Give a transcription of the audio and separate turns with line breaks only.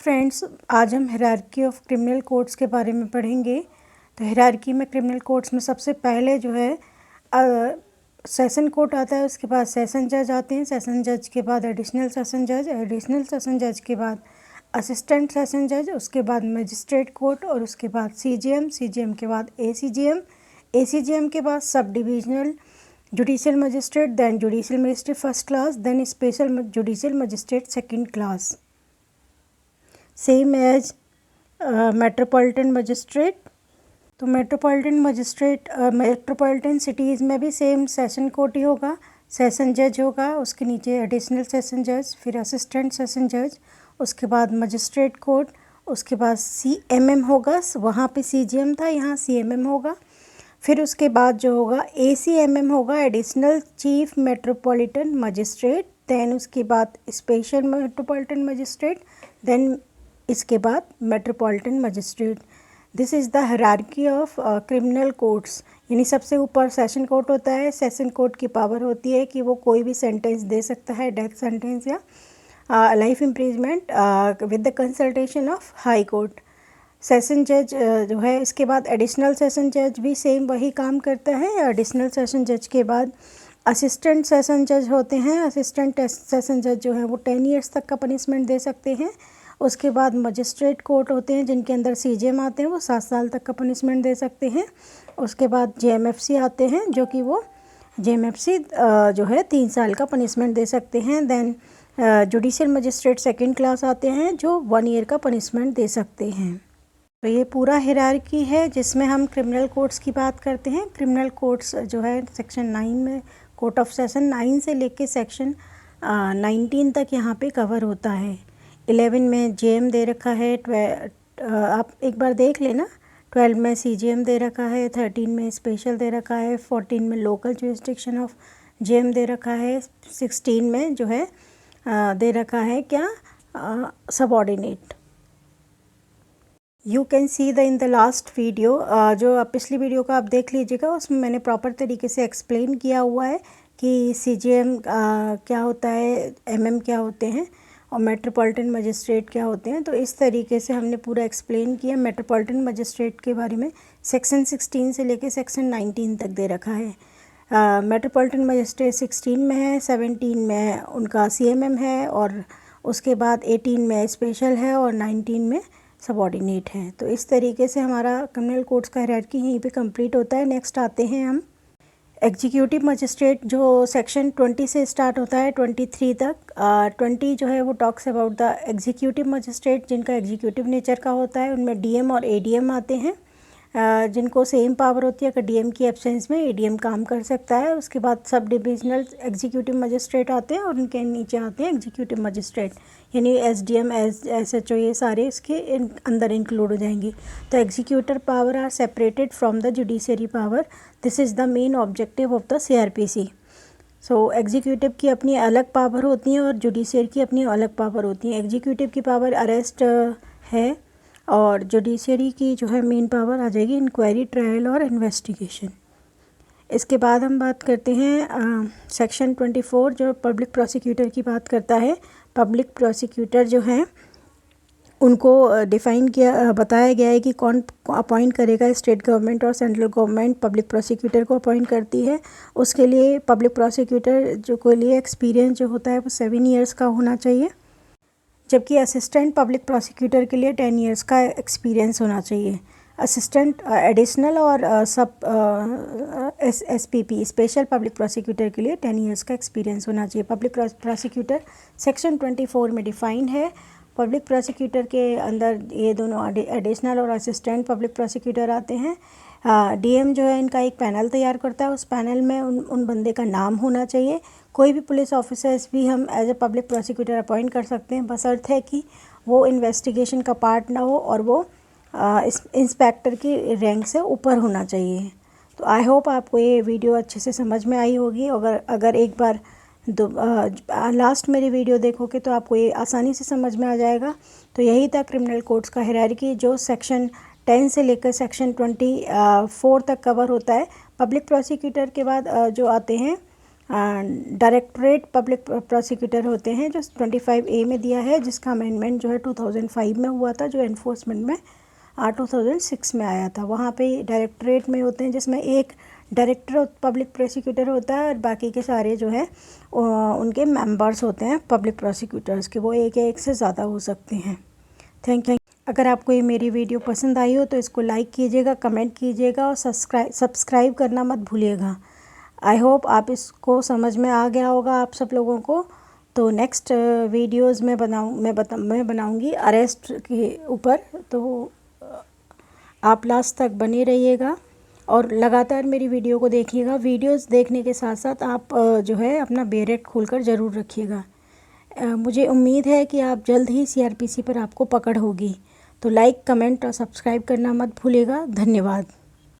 Friends, आज हम hierarchy of criminal courts के बारे में पढ़ेंगे। तो हायरार्की में क्रिमिनल कोर्ट्स में सबसे पहले जो है सेशन कोर्ट आता है, उसके बाद सेशन जज आते हैं, सेशन जज के बाद एडिशनल सेशन जज, एडिशनल सेशन जज के बाद असिस्टेंट सेशन जज, उसके बाद मजिस्ट्रेट कोर्ट और उसके बाद सीजीएम, सीजीएम के बाद एसीजीएम, एसीजीएम के बाद sub divisional judicial magistrate, then judicial magistrate first class, then special judicial magistrate second class, same as metropolitan magistrate. तो मेट्रोपॉलिटन सिटीज़ में भी सेम सेशन कोर्ट ही होगा, सेशन जज होगा, उसके नीचे एडिशनल सेशन जज, फिर असिस्टेंट सेशन जज, उसके बाद मजिस्ट्रेट कोर्ट, उसके बाद सीएमएम होगा, वहाँ पे सीजीएम था, यहाँ सीएमएम होगा। फिर उसके बाद जो होगा एसीएमएम होगा, additional chief metropolitan magistrate, then उसके बाद स्पेशल मेट्रोपॉलिटन मजिस्ट्रेट, देन इसके बाद metropolitan magistrate. This is the hierarchy of criminal courts. यानी सबसे ऊपर सेशन कोर्ट होता है। सेशन कोर्ट की पावर होती है कि वो कोई भी सेंटेंस दे सकता है, डेथ सेंटेंस या life imprisonment with the consultation of high court. Session जज जो है, इसके बाद एडिशनल सेशन जज भी सेम वही काम करता है। एडिशनल सेशन जज के बाद असिस्टेंट सेशन जज होते हैं। असिस्टेंट सेशन जज जो है वो 10 ईयर्स तक का पनिशमेंट दे सकते हैं। उसके बाद मजिस्ट्रेट कोर्ट होते हैं जिनके अंदर सीजीएम आते हैं, वो 7 साल तक का पनिशमेंट दे सकते हैं। उसके बाद जेएमएफसी आते हैं जो कि वो जेएमएफसी जो है 3 साल का पनिशमेंट दे सकते हैं। Then judicial magistrate second class आते हैं जो 1 ईयर का पनिशमेंट दे सकते हैं। तो ये पूरा हायरार्की है जिसमें हम क्रिमिनल कोर्ट्स की बात करते हैं। क्रिमिनल कोर्ट्स जो है सेक्शन 9 में, कोर्ट ऑफ सेशन 9 से लेके सेक्शन 19 तक यहाँ पे कवर होता है। 11 में जेएम दे रखा है, आप एक बार देख लेना। 12 में सीजीएम दे रखा है, 13 में स्पेशल दे रखा है, 14 में लोकल जुरिस्डिक्शन ऑफ जेएम दे रखा है, 16 में जो है दे रखा है क्या, subordinate. You can see the in the last video, जो पिछली वीडियो का आप देख लीजिएगा, उसमें मैंने प्रॉपर तरीके से एक्सप्लेन किया हुआ है कि सीजीएम क्या होता है, एमएम क्या होते हैं और मेट्रोपॉलिटन मजिस्ट्रेट क्या होते हैं। तो इस तरीके से हमने पूरा एक्सप्लेन किया। मेट्रोपॉलिटन मजिस्ट्रेट के बारे में सेक्शन 16 से लेके सेक्शन 19 तक दे रखा है। मेट्रोपॉलिटन मजिस्ट्रेट 16 में है, 17 में उनका सीएमएम है और उसके बाद 18 में स्पेशल है और 19 में सबऑर्डिनेट है। तो इस तरीके से हमारा क्रिमिनल कोर्ट्स का हायरार्की यहीं पे कंप्लीट होता है। नेक्स्ट आते हैं हम एग्जीक्यूटिव मजिस्ट्रेट, जो सेक्शन 20 से स्टार्ट होता है 23 तक। 20 जो है वो talks about the executive magistrate, जिनका एग्जीक्यूटिव नेचर का होता है। उनमें डीएम और एडीएम आते हैं, जिनको सेम पावर होती है। अगर डीएम की एब्सेंस में एडीएम काम कर सकता है। उसके बाद सब डिविजनल एग्जीक्यूटिव मजिस्ट्रेट आते हैं और उनके नीचे आते हैं एग्जीक्यूटिव मजिस्ट्रेट, यानी एसडीएम, एसएचओ, ये सारे इसके अंदर इंक्लूड हो जाएंगे। तो executor power are separated from the judiciary power. This is the main objective of the CrPC. So executive की अपनी अलग पावर होती हैं और जुडिशरी की अपनी अलग पावर होती हैं। एग्जीक्यूटिव की पावर अरेस्ट है और जुडिशरी की जो है मेन पावर आ जाएगी इंक्वायरी, ट्रायल और इन्वेस्टिगेशन। इसके बाद हम बात करते हैं सेक्शन 24 जो पब्लिक प्रोसिक्यूटर की बात करता है। पब्लिक प्रोसिक्यूटर जो हैं उनको डिफ़ाइन किया, बताया गया है कि कौन अपॉइंट करेगा। स्टेट गवर्नमेंट और सेंट्रल गवर्नमेंट पब्लिक प्रोसिक्यूटर को अपॉइंट करती है। उसके लिए पब्लिक प्रोसिक्यूटर जो के लिए एक्सपीरियंस जो होता है वो 7 ईयर्स का होना चाहिए, जबकि असिस्टेंट पब्लिक प्रोसिक्यूटर के लिए 10 ईयर्स का एक्सपीरियंस होना चाहिए। असिस्टेंट एडिशनल और सब एसपीपी स्पेशल पब्लिक प्रोसिक्यूटर के लिए 10 ईयर्स का एक्सपीरियंस होना चाहिए। पब्लिक प्रोसिक्यूटर सेक्शन 24 में डिफ़ाइन है। पब्लिक प्रोसिक्यूटर के अंदर ये दोनों एडिशनल और असिस्टेंट पब्लिक प्रोसिक्यूटर आते हैं। डीएम जो है इनका एक पैनल तैयार करता है। उस पैनल में उन बंदे का नाम होना चाहिए। कोई भी पुलिस ऑफिसर्स भी हम as a public prosecutor appoint कर सकते हैं, बशर्त है कि वो इन्वेस्टिगेशन का पार्ट ना हो और वो इंस्पेक्टर की रैंक से ऊपर होना चाहिए। तो आई होप आपको ये वीडियो अच्छे से समझ में आई होगी। अगर एक बार लास्ट मेरी वीडियो देखोगे तो आपको ये आसानी से समझ में आ जाएगा। तो यही था क्रिमिनल कोर्ट्स का हायरार्की, जो सेक्शन 10 से लेकर सेक्शन 24 तक कवर होता है। पब्लिक प्रोसिक्यूटर के बाद जो आते हैं डायरेक्टरेट पब्लिक प्रोसिक्यूटर होते हैं, जो 25A में दिया है, जिसका अमेंडमेंट जो है 2005 में हुआ था, जो एनफोर्समेंट में 2006 में आया था। वहाँ पे डायरेक्टरेट में होते हैं, जिसमें एक डायरेक्टर पब्लिक प्रोसिक्यूटर होता है और बाकी के सारे जो है उनके मेंबर्स होते हैं पब्लिक प्रोसिक्यूटर्स के, वो एक या एक से ज़्यादा हो सकते हैं। Thank you. अगर आपको ये मेरी वीडियो पसंद आई हो तो इसको लाइक कीजिएगा, कमेंट कीजिएगा और सब्सक्राइब करना मत भूलिएगा। आई होप आप इसको समझ में आ गया होगा आप सब लोगों को। तो नेक्स्ट वीडियोज़ में मैं बनाऊँगी अरेस्ट के ऊपर, तो आप लास्ट तक बने रहिएगा और लगातार मेरी वीडियो को देखिएगा। वीडियोस देखने के साथ साथ आप जो है अपना बेरेट खोलकर ज़रूर रखिएगा। मुझे उम्मीद है कि आप जल्द ही CRPC पर आपको पकड़ होगी। तो लाइक, कमेंट और सब्सक्राइब करना मत भूलिएगा। धन्यवाद।